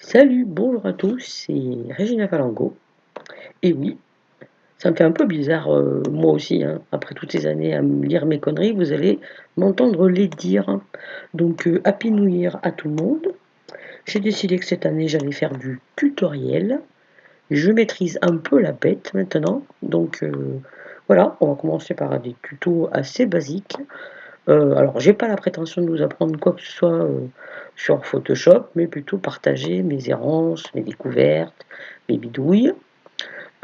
Salut, bonjour à tous, c'est Regina Falango. Et oui, ça me fait un peu bizarre, moi aussi, hein, après toutes ces années à me lire mes conneries, vous allez m'entendre les dire. Donc, Happy New Year à tout le monde. J'ai décidé que cette année, j'allais faire du tutoriel. Je maîtrise un peu la bête maintenant. Donc, voilà, on va commencer par des tutos assez basiques. Alors, j'ai pas la prétention de vous apprendre quoi que ce soit sur Photoshop, mais plutôt partager mes errances, mes découvertes, mes bidouilles,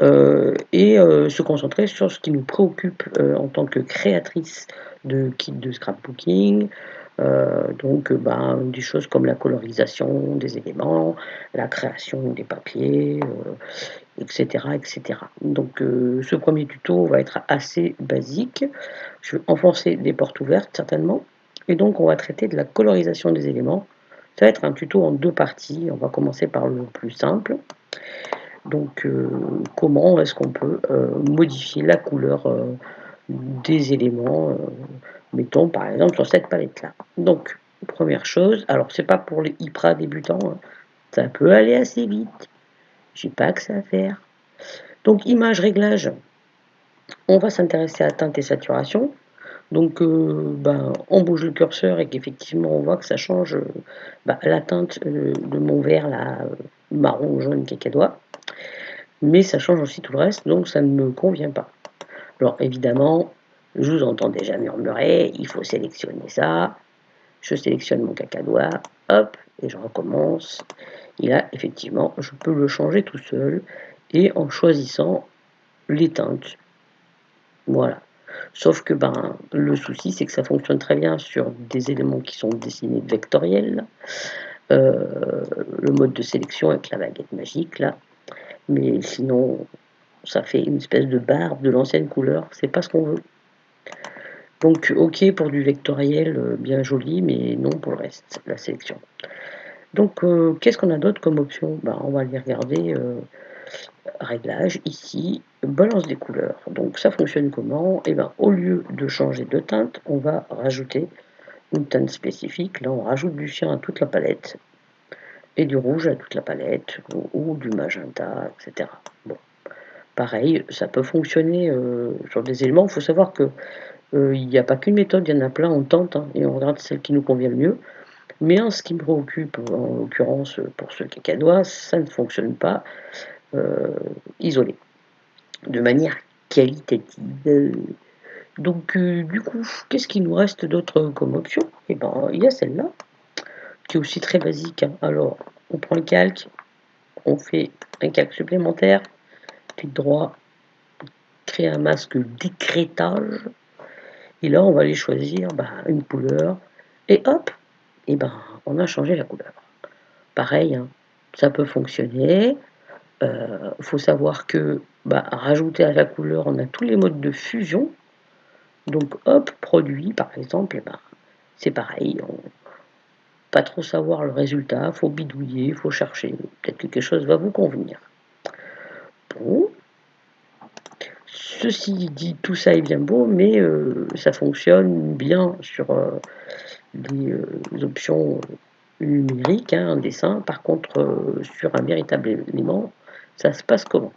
se concentrer sur ce qui nous préoccupe en tant que créatrice de kits de scrapbooking. Ben, des choses comme la colorisation des éléments, la création des papiers, etc., etc. Donc, ce premier tuto va être assez basique. Je vais enfoncer des portes ouvertes, certainement. Et donc, on va traiter de la colorisation des éléments. Ça va être un tuto en deux parties. On va commencer par le plus simple. Donc, comment est-ce qu'on peut modifier la couleur des éléments, mettons par exemple sur cette palette-là. Donc, première chose, alors c'est pas pour les hyper débutants, hein. Ça peut aller assez vite. J'ai pas que ça à faire. Donc, image réglage, on va s'intéresser à teinte et saturation. Donc, ben, on bouge le curseur et qu'effectivement on voit que ça change la teinte de mon vert là, marron, jaune, cacadois. Mais ça change aussi tout le reste, donc ça ne me convient pas. Alors évidemment, je vous entends déjà murmurer, il faut sélectionner ça. Je sélectionne mon cacadois, hop, et je recommence. Et là, effectivement, je peux le changer tout seul et en choisissant les teintes. Voilà. Sauf que ben, le souci, c'est que ça fonctionne très bien sur des éléments qui sont dessinés vectoriels. Le mode de sélection avec la baguette magique, là. Mais sinon, ça fait une espèce de barbe de l'ancienne couleur. C'est pas ce qu'on veut. Donc, ok pour du vectoriel bien joli, mais non pour le reste, la sélection. Donc, qu'est-ce qu'on a d'autre comme option? Ben, on va aller regarder réglage ici, balance des couleurs. Donc ça fonctionne comment? Et ben au lieu de changer de teinte, on va rajouter une teinte spécifique. Là, on rajoute du cyan à toute la palette et du rouge à toute la palette ou du magenta, etc. Bon, pareil, ça peut fonctionner sur des éléments. Il faut savoir que il n'y a pas qu'une méthode, il y en a plein. On tente hein, et on regarde celle qui nous convient le mieux. Mais en ce qui me préoccupe, en l'occurrence pour ce cacadois, ça ne fonctionne pas euh, isolé, de manière qualitative. Donc, du coup, qu'est-ce qu'il nous reste d'autre comme option? Eh ben, il y a celle-là, qui est aussi très basique, hein. Alors, on prend le calque, on fait un calque supplémentaire, clic droit, créer un masque d'écrêtage, et là, on va aller choisir une couleur, et hop, et ben, on a changé la couleur. Pareil, hein, ça peut fonctionner. Faut savoir que rajouter à la couleur, on a tous les modes de fusion. Donc hop, produit par exemple, c'est pareil, pas trop savoir le résultat, faut bidouiller, faut chercher, peut-être que quelque chose va vous convenir. Bon, ceci dit, tout ça est bien beau, mais ça fonctionne bien sur les options numériques, hein, un dessin. Par contre, sur un véritable élément, ça se passe comment?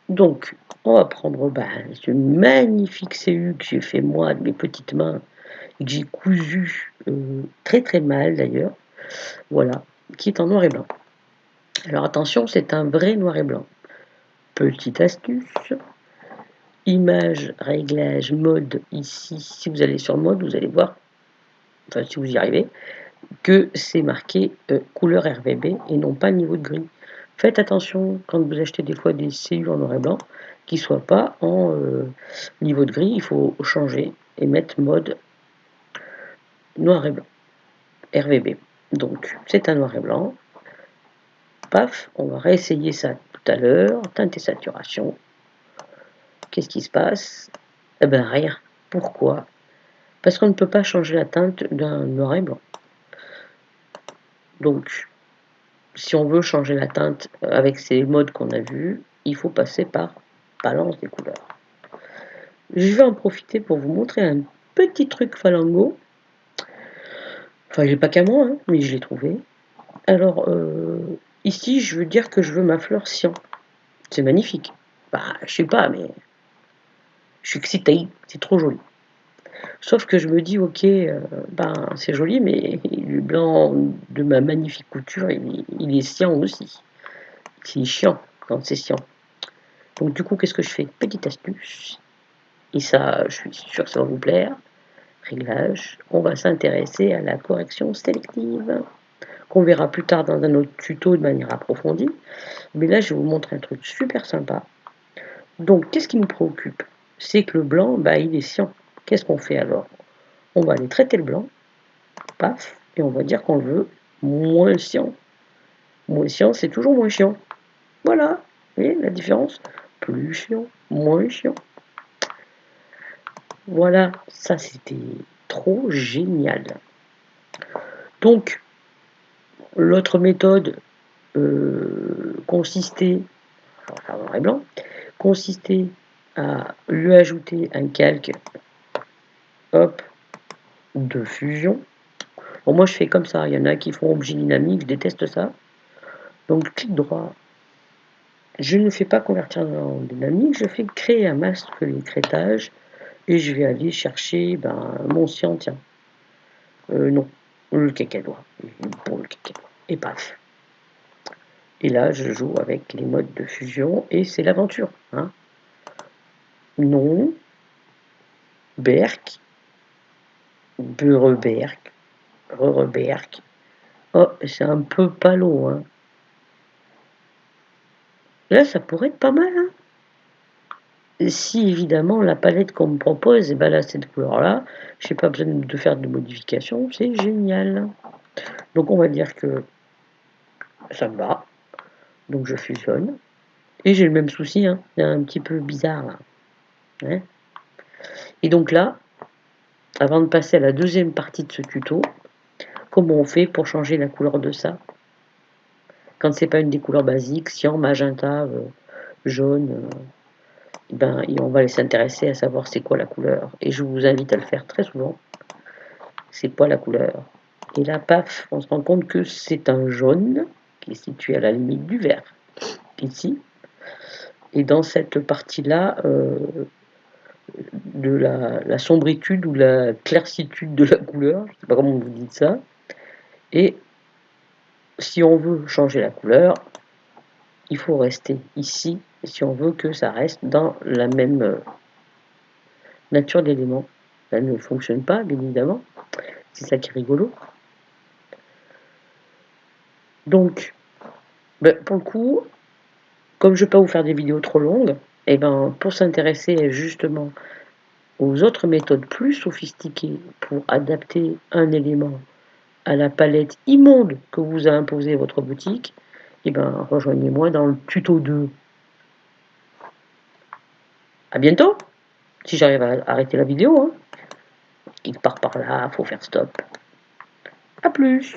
Donc, on va prendre ce magnifique CU que j'ai fait moi de mes petites mains et que j'ai cousu très très mal d'ailleurs, voilà, qui est en noir et blanc. Alors attention, c'est un vrai noir et blanc. Petite astuce, image, réglage, mode, ici, si vous allez sur mode, vous allez voir, enfin si vous y arrivez, que c'est marqué couleur RGB et non pas niveau de gris. Faites attention quand vous achetez des fois des CU en noir et blanc, qui ne soient pas en niveau de gris, il faut changer et mettre mode noir et blanc, RGB. Donc c'est un noir et blanc. Paf, on va réessayer ça tout à l'heure, teinte et saturation. Qu'est-ce qui se passe? Eh ben rien. Pourquoi? Parce qu'on ne peut pas changer la teinte d'un noir et blanc. Donc si on veut changer la teinte avec ces modes qu'on a vus, il faut passer par balance des couleurs. Je vais en profiter pour vous montrer un petit truc Falango. Enfin, j'ai pas qu'à moi, hein, mais je l'ai trouvé. Alors, ici, je veux dire que je veux ma fleur cyan. C'est magnifique. Bah, je sais pas, mais je suis excitée, c'est trop joli. Sauf que je me dis: «OK, ben, c'est joli, mais le blanc de ma magnifique couture, il est cyan aussi». C'est chiant quand c'est cyan. Donc du coup, qu'est-ce que je fais? Petite astuce, et ça, je suis sûre que ça va vous plaire. Réglage, on va s'intéresser à la correction sélective, qu'on verra plus tard dans un autre tuto de manière approfondie. Mais là, je vais vous montrer un truc super sympa. Donc, qu'est-ce qui nous préoccupe? C'est que le blanc, bah, il est cyan. Qu'est-ce qu'on fait alors? On va aller traiter le blanc, paf, et on va dire qu'on le veut moins cyan. Moins cyan, c'est toujours moins chiant. Voilà, vous voyez la différence? Plus chiant, moins chiant. Voilà, ça c'était trop génial. Donc, l'autre méthode consistait, enfin noir et blanc, consistait à lui ajouter un calque, hop, de fusion. Bon, moi je fais comme ça, il y en a qui font objet dynamique, je déteste ça. Donc clic droit, je ne fais pas convertir en dynamique, je fais créer un masque l'écrêtage et je vais aller chercher mon cyan, tiens. Non, le cacadois, pour le cacadois, et paf. Et là, je joue avec les modes de fusion et c'est l'aventure. Hein. Non, Berk, Bereberk, Rereberk. Oh, c'est un peu palo. Hein. Là, ça pourrait être pas mal. Hein. Si évidemment la palette qu'on me propose, et ben là, cette couleur-là, j'ai pas besoin de faire de modifications, c'est génial. Donc on va dire que ça me va. Donc je fusionne. Et j'ai le même souci, hein. C'est un petit peu bizarre là. Hein. Et donc là, avant de passer à la deuxième partie de ce tuto, comment on fait pour changer la couleur de ça? Quand c'est pas une des couleurs basiques, cyan, magenta, jaune, et on va s'intéresser à savoir c'est quoi la couleur. Et je vous invite à le faire très souvent. C'est quoi la couleur? Et là, paf, on se rend compte que c'est un jaune qui est situé à la limite du vert, ici. Et dans cette partie-là, de la sombritude ou la claircitude de la couleur, je ne sais pas comment vous dites ça. Et si on veut changer la couleur, il faut rester ici, si on veut que ça reste dans la même nature d'éléments. Ça ne fonctionne pas, bien évidemment. C'est ça qui est rigolo. Donc, pour le coup, comme je ne vais pas vous faire des vidéos trop longues, et pour s'intéresser justement aux autres méthodes plus sophistiquées pour adapter un élément à la palette immonde que vous a imposé votre boutique, rejoignez-moi dans le tuto 2. À bientôt, si j'arrive à arrêter la vidéo. Hein. Il part par là, faut faire stop. A plus.